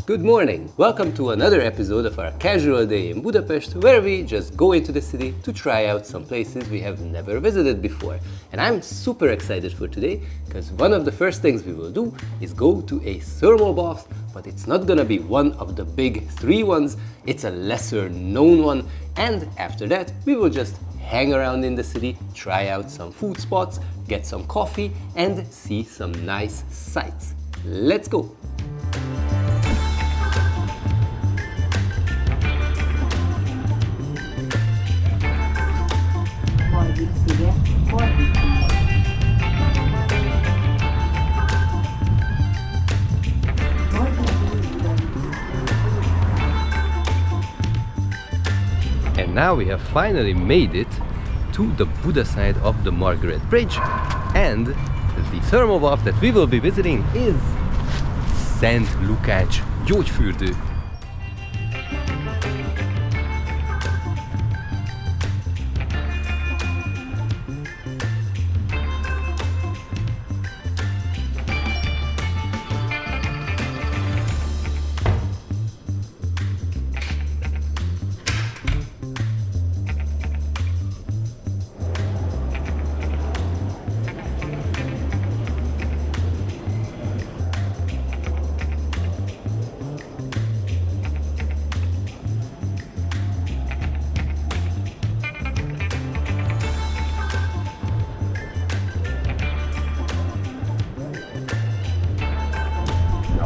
Good morning! Welcome to another episode of our casual day in Budapest, where we just go into the city to try out some places we have never visited before. And I'm super excited for today, because one of the first things we will do is go to a thermal bath, but it's not gonna be one of the big three ones, it's a lesser known one, and after that we will just hang around in the city, try out some food spots, get some coffee, and see some nice sights. Let's go! And now we have finally made it to the Buda side of the Margaret Bridge, and the thermal bath that we will be visiting is Szent Lukács gyógyfürdő.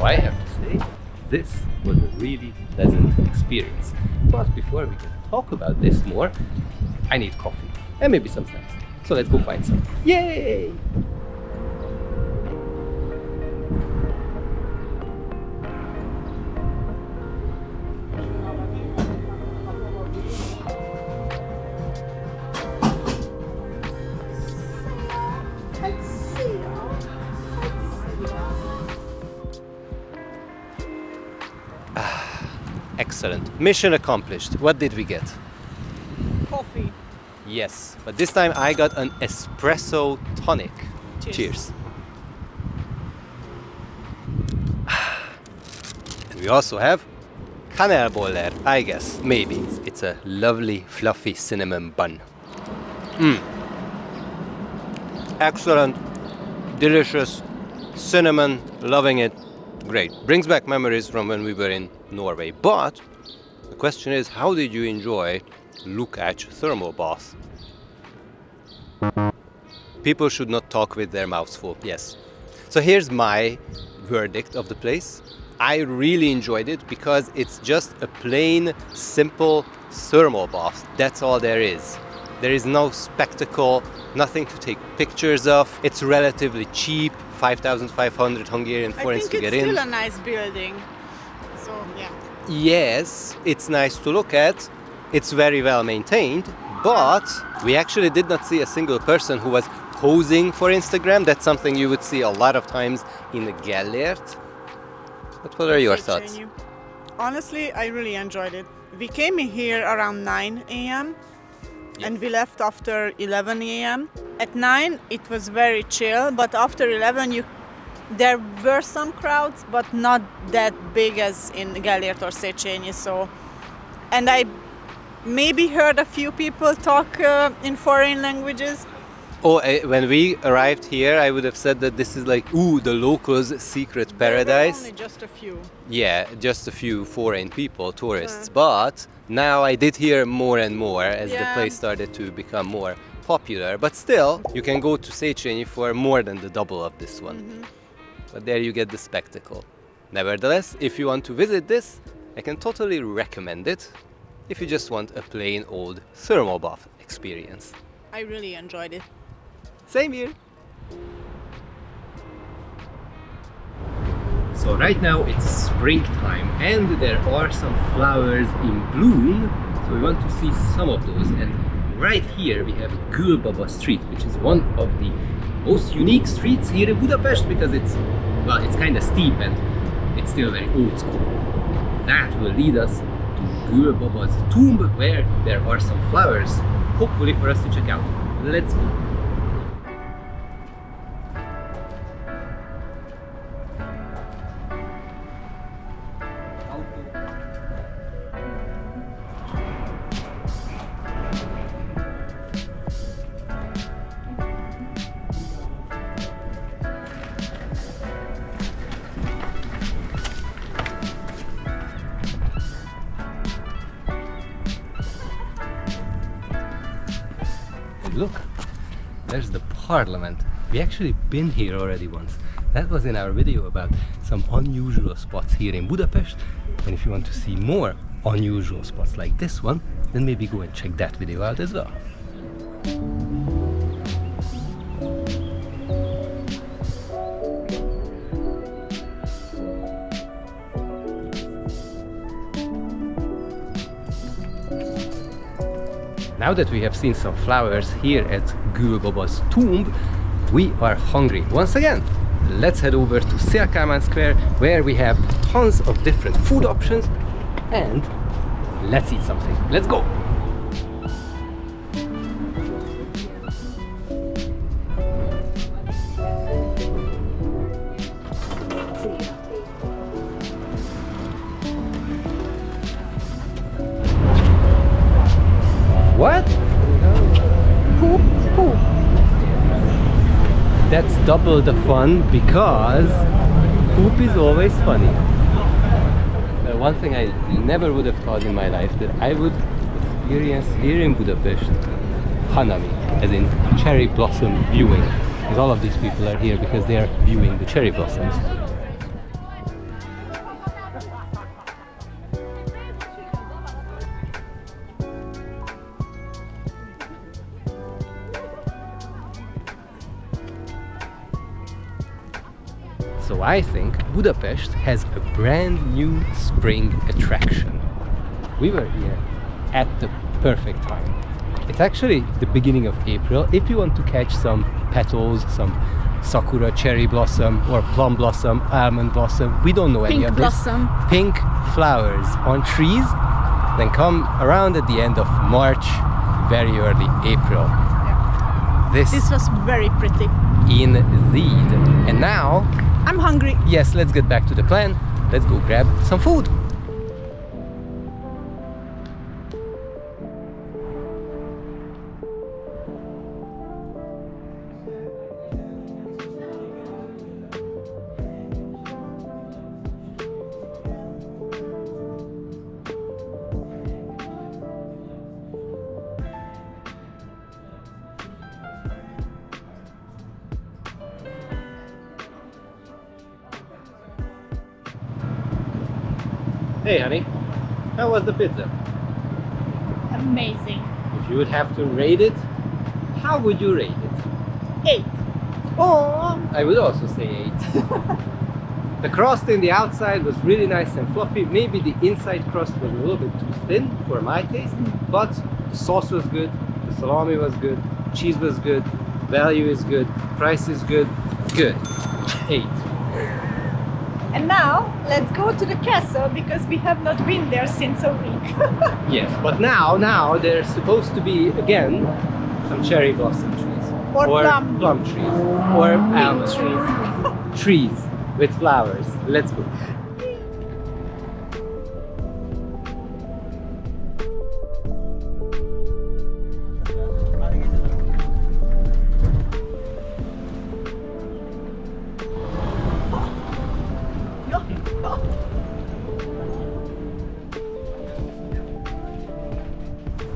I have to say, this was a really pleasant experience. But before we can talk about this more, I need coffee and maybe some snacks. So let's go find some. Yay! Excellent. Mission accomplished. What did we get? Coffee. Yes, but this time I got an espresso tonic. Cheers. Cheers. And we also have kanelboller, I guess, maybe. It's a lovely, fluffy cinnamon bun. Excellent, delicious, cinnamon, loving it. Great. Brings back memories from when we were in Norway. But the question is, how did you enjoy Lukács thermal bath? People should not talk with their mouths full. Yes. So here's my verdict of the place. I really enjoyed it because it's just a plain, simple thermal bath. That's all there is. There is no spectacle, nothing to take pictures of. It's relatively cheap, 5,500 Hungarian forints to get in. I think it's still a nice building. So, yeah. Yes, it's nice to look at. It's very well maintained, but we actually did not see a single person who was posing for Instagram. That's something you would see a lot of times in the Gellért. But what are your thoughts? Honestly, I really enjoyed it. We came in here around 9 a.m. and we left after 11 a.m. At 9 it was very chill, but after 11 there were some crowds, but not that big as in Gellért or Széchenyi. So, and I maybe heard a few people talk in foreign languages. Oh, when we arrived here, I would have said that this is like, the locals' secret paradise. There were only just a few. Yeah, just a few foreign people, tourists. But now I did hear more and more as the place started to become more popular. But still, you can go to Széchenyi for more than the double of this one. Mm-hmm. But there you get the spectacle. Nevertheless, if you want to visit this, I can totally recommend it if you just want a plain old thermal bath experience. I really enjoyed it. Same here. So right now it's springtime and there are some flowers in bloom. So we want to see some of those. And right here we have Gülbaba Street, which is one of the most unique streets here in Budapest because it's kind of steep and it's still very old school. That will lead us to Gülbaba's tomb, where there are some flowers, hopefully for us to check out. Let's go. Parliament. We actually been here already once. That was in our video about some unusual spots here in Budapest. And if you want to see more unusual spots like this one, then maybe go and check that video out as well. Now that we have seen some flowers here at Gülbaba's tomb, we are hungry. Once again, let's head over to Széllkapu Square, where we have tons of different food options, and let's eat something. Let's go! What? Poop, poop. That's double the fun because poop is always funny. One thing I never would have thought in my life that I would experience here in Budapest, Hanami, as in cherry blossom viewing. Because all of these people are here because they are viewing the cherry blossoms. So I think Budapest has a brand new spring attraction. We were here at the perfect time. It's actually the beginning of April. If you want to catch some petals, some sakura cherry blossom or plum blossom, almond blossom, we don't know any of this. Pink flowers on trees, then come around at the end of March, very early April. Yeah. This was very pretty. Indeed. And now I'm hungry. Yes, let's get back to the plan. Let's go grab some food. Hey honey, how was the pizza? Amazing. If you would have to rate it, how would you rate it? 8. Oh! I would also say 8. The crust in the outside was really nice and fluffy. Maybe the inside crust was a little bit too thin for my taste, but the sauce was good, the salami was good, cheese was good, value is good, price is good. Good. 8. And now, let's go to the castle because we have not been there since a week. Yes, but now there's supposed to be again some cherry blossom trees. Or plum trees. Or almond trees. Trees with flowers. Let's go.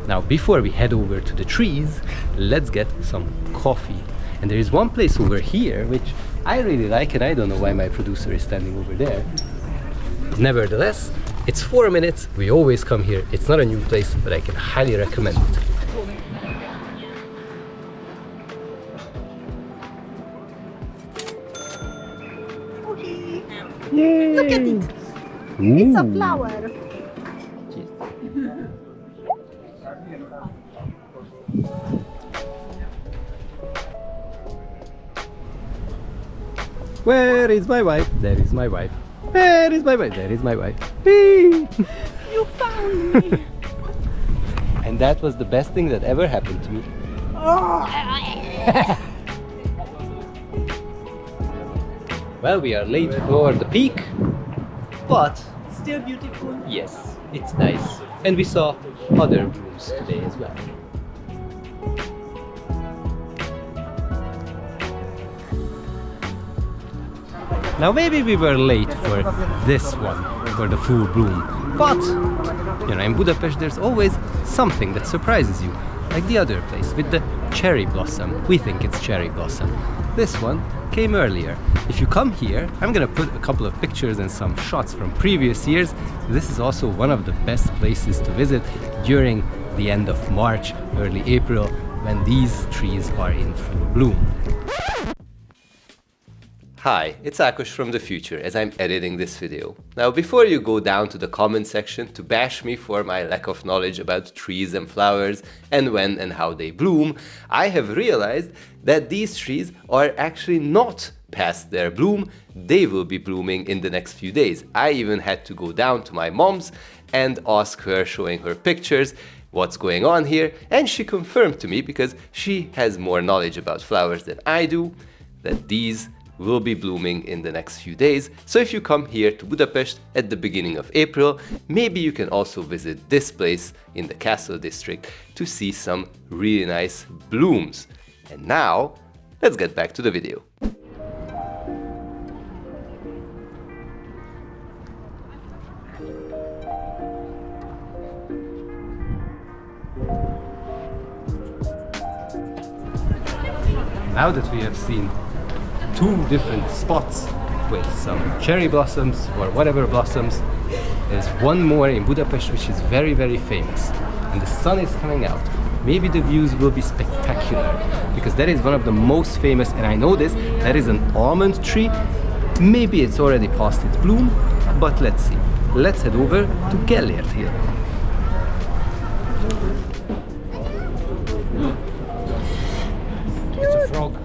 Now, before we head over to the trees, let's get some coffee. And there is one place over here which I really like, and I don't know why my producer is standing over there. Nevertheless, it's 4 minutes. We always come here. It's not a new place, but I can highly recommend it. Okay. Yay! Look at it. Ooh. It's a flower. Where is my wife? There is my wife. Where is my wife? There is my wife. Whee! You found me. And that was the best thing that ever happened to me. Well, we are late for the peak, but Still beautiful. yes, it's nice. And we saw other rooms today as well. Now maybe we were late for this one, for the full bloom, but you know, in Budapest there's always something that surprises you, like the other place with the cherry blossom. We think it's cherry blossom. This one came earlier. If you come here, I'm gonna put a couple of pictures and some shots from previous years. This is also one of the best places to visit during the end of March, early April, when these trees are in full bloom. Hi, it's Ákos from the future as I'm editing this video. Now, before you go down to the comment section to bash me for my lack of knowledge about trees and flowers and when and how they bloom, I have realized that these trees are actually not past their bloom. They will be blooming in the next few days. I even had to go down to my mom's and ask her, showing her pictures, what's going on here, and she confirmed to me, because she has more knowledge about flowers than I do, that these will be blooming in the next few days. So if you come here to Budapest at the beginning of April, maybe you can also visit this place in the Castle District to see some really nice blooms. And now, let's get back to the video. Now that we have seen two different spots with some cherry blossoms or whatever blossoms, there's one more in Budapest which is very, very famous, and the sun is coming out. Maybe the views will be spectacular, because that is one of the most famous, and I know this, that is an almond tree. Maybe it's already past its bloom, but let's see. Let's head over to Gellért Hill. It's a frog.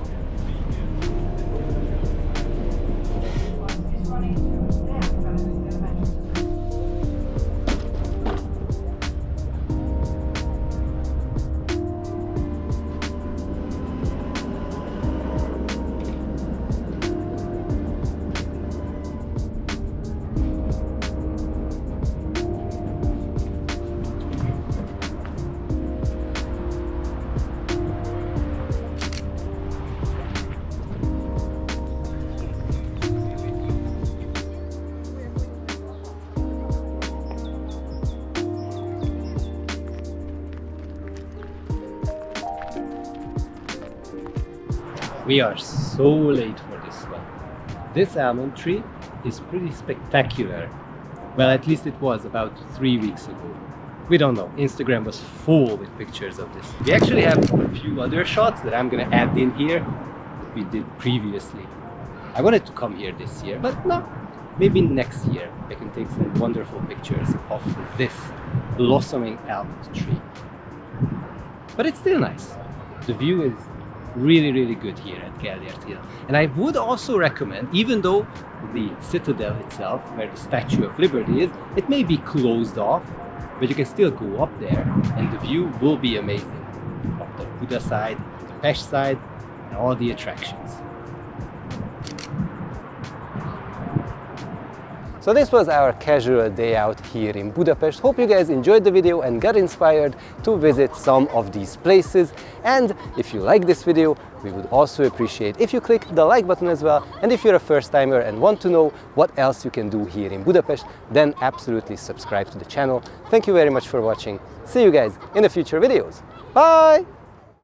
We are so late for this one. This almond tree is pretty spectacular. Well, at least it was about 3 weeks ago. We don't know. Instagram was full with pictures of this. We actually have a few other shots that I'm gonna add in here that we did previously. I wanted to come here this year, but no, maybe next year I can take some wonderful pictures of this blossoming almond tree. But it's still nice. The view is really, really good here at Gellért Hill. And I would also recommend, even though the citadel itself, where the Statue of Liberty is, it may be closed off, but you can still go up there and the view will be amazing. Of the Buda side, the Pest side, and all the attractions. So this was our casual day out here in Budapest. Hope you guys enjoyed the video and got inspired to visit some of these places. And if you like this video, we would also appreciate if you click the like button as well. And if you're a first timer and want to know what else you can do here in Budapest, then absolutely subscribe to the channel. Thank you very much for watching. See you guys in the future videos. Bye!